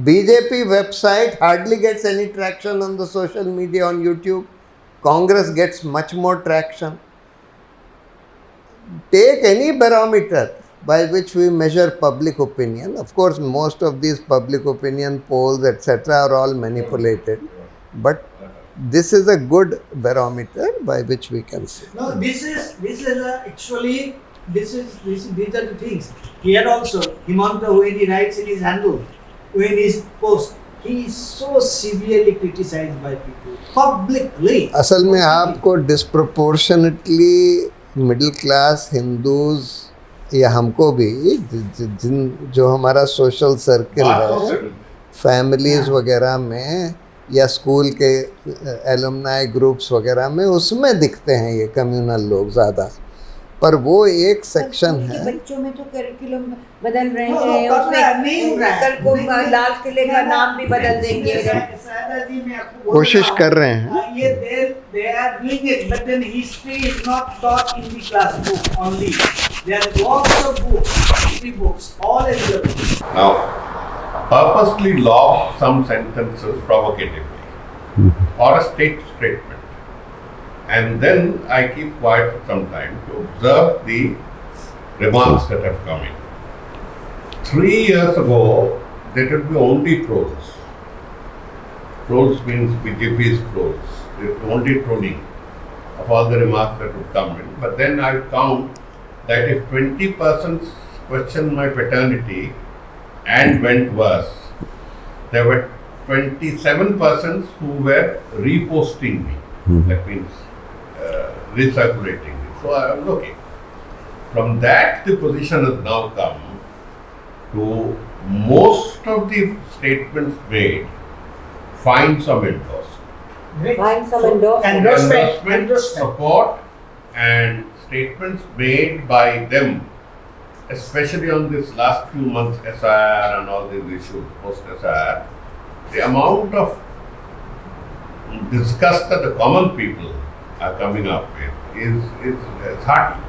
BJP website hardly gets any traction on the social media on YouTube. Congress gets much more traction. Take any barometer by which we measure public opinion. Of course, most of these public opinion polls, etc., are all manipulated. But this is a good barometer by which we can say. No, these are the things. Here also, Himanta, when he writes in his handle, when his post, he is so severely criticized by people publicly. असल में आपको disproportionately middle class Hindus या हमको भी जिन जो हमारा social circle है, families वगैरह में या स्कूल के एलुमनाई ग्रुप्स वगैरह में, उसमें दिखते हैं ये कम्युनल लोग ज़्यादा. पर वो एक सेक्शन है. बच्चों में तो करिकुलम बदल रहे हैं, उसमें कल को लाल किले का नाम भी बदल देंगे. कोशिश कर रहे हैं. They are doing it, but then history is not taught in the classbook only. There are lots of books, history books, all available. Now, purposely lob some sentences provocatively or a statement. And then I keep quiet for some time to observe the remarks that have come in. 3 years ago, there would be only trolls. Trolls means BJP's trolls. There's only trolling of all the remarks that would come in. But then I found that if 20 persons questioned my paternity and went worse, there were 27 persons who were reposting me. That means recirculating it. So I was okay. From that, the position has now come to most of the statements made find some endorsement. Find some endorsement. Endorsement. Support and statements made by them, especially on this last few months SIR and all these issues post SIR, the amount of disgust that the common people are coming up with is hearty.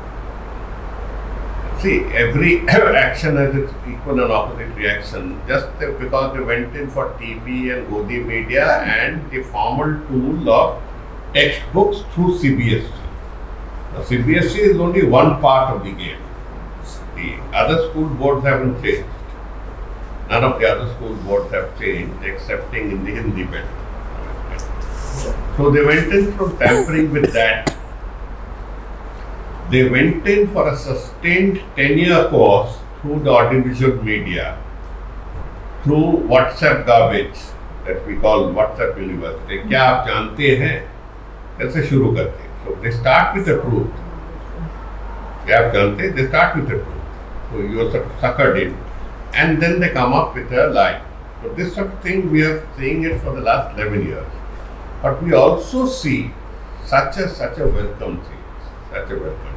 See, every action has its equal and opposite reaction. Just because they went in for TV and Godi Media and the formal tool of textbooks through CBSE. Now, CBSE is only one part of the game. The other school boards haven't changed. None of the other school boards have changed, excepting in the Hindi belt. So they went in from tampering with that. They went in for a sustained 10-year course through the audiovisual media, through WhatsApp garbage that we call WhatsApp University. क्या आप जानते हैं? कैसे शुरू करते हैं? So they start with the truth. क्या आप जानते हैं? They start with the truth. So you are sort of suckered in, and then they come up with a lie. So this sort of thing we are seeing it for the last 11 years. But we also see such a welcome thing. Such a welcome thing.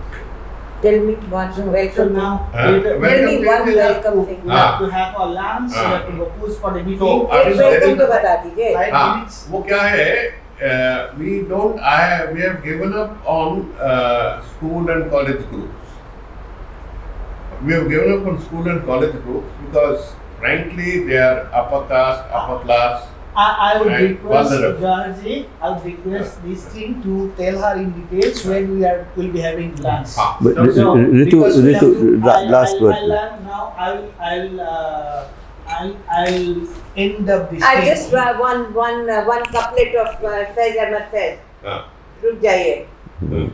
Tell me one So welcome. now, Tell me one welcome thing. we have to have a lunch, we have to go push for the meeting. So, एक welcome तो बता दीजिए. 5 हाँ, minutes. वो क्या है? We have given up on school and college groups. We have given up on school and college groups because, frankly, they are upper caste, upper class. I would and request vulnerable. Georgie, I would request this thing to tell her in details when will be having lunch. हाँ, But so- because we have Ritu, to- last word. I'll learn now. I'll end up this I thing. just one couplet of Faiz Ahmad Faiz. हाँ, रुक जाइए. हाँ.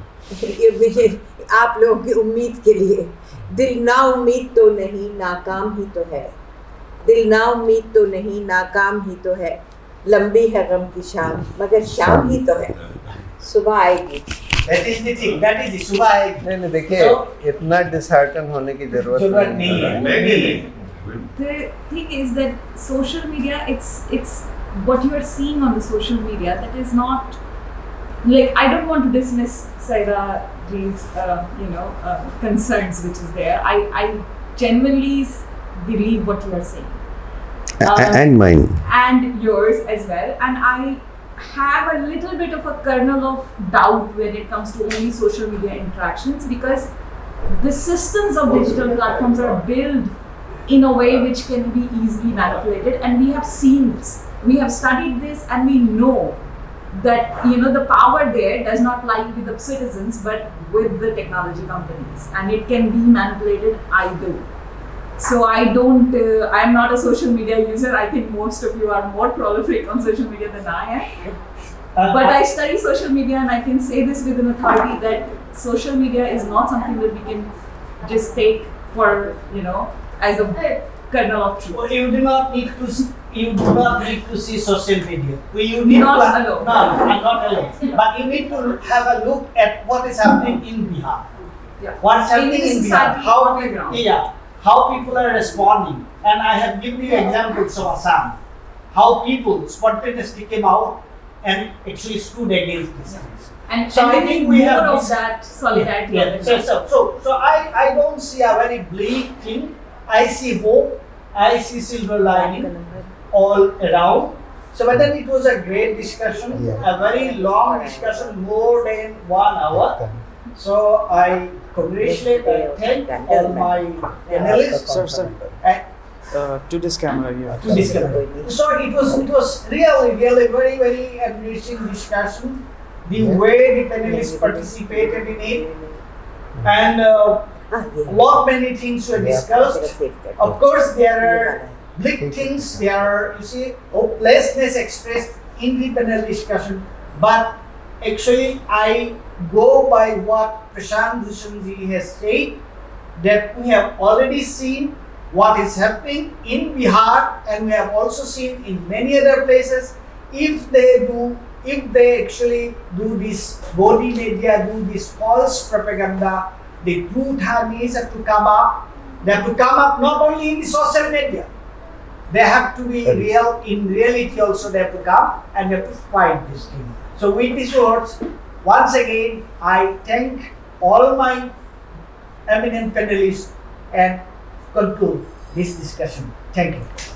ये विषय आप लोगों की उम्मीद के लिए. दिल ना उम्मीद तो नहीं, नाकाम ही तो है. दिल ना उम्मीद तो नहीं, नाकाम ही तो है. लंबी है गम की शाम, मगर शाम ही तो है. सुबह आएगी. That is the thing. That is the सुबह आएगी. नहीं देखिए, इतना डिसहार्टन होने की जरूरत नहीं है. नहीं. The thing is that social media, it's what you are seeing on the social media, that is not, like, I don't want to dismiss Saira Ji's concerns which is there. I genuinely believe what you are saying. And mine. And yours as well. And I have a little bit of a kernel of doubt when it comes to only social media interactions, because the systems of digital platforms are built in a way which can be easily manipulated, and we have seen this. We have studied this, and we know that the power there does not lie with the citizens but with the technology companies, and it can be manipulated either. So I'm not a social media user. I think most of you are more prolific on social media than I am. But I study social media, and I can say this with an authority that social media is not something that we can just take for, as a kernel of truth. Well, you do not need to see social media. You need Not to alone. No, I'm not alone. But you need to have a look at what is happening in Bihar. Yeah. What's happening In the in Bihar? society on the ground. How people are responding. And I have given you examples of Assam. How people spontaneously came out and actually stood against this. And So I we think need we more have of this- that solidarity. Yeah. So I don't see a very bleak thing. I see hope. I see silver lining all around. So whether it was a great discussion, a very long discussion, more than 1 hour. So I congratulate, I thank all my analysts. Sir. To this camera, yeah. To this camera. So it was really very, very enriching discussion. The way the panelists participated in it, and many things were discussed. Of course, there are bleak things. There are, hopelessness expressed in the panel discussion. But actually, I go by what Prashant Bhushanji has said, that we have already seen what is happening in Bihar, and we have also seen in many other places. If they actually do this body media, do this false propaganda, the truth armies have to come up. They have to come up not only in the social media. They have to be real, in reality also they have to come, and they have to fight this thing. So with these words, once again, I thank all my eminent panelists and conclude this discussion. Thank you.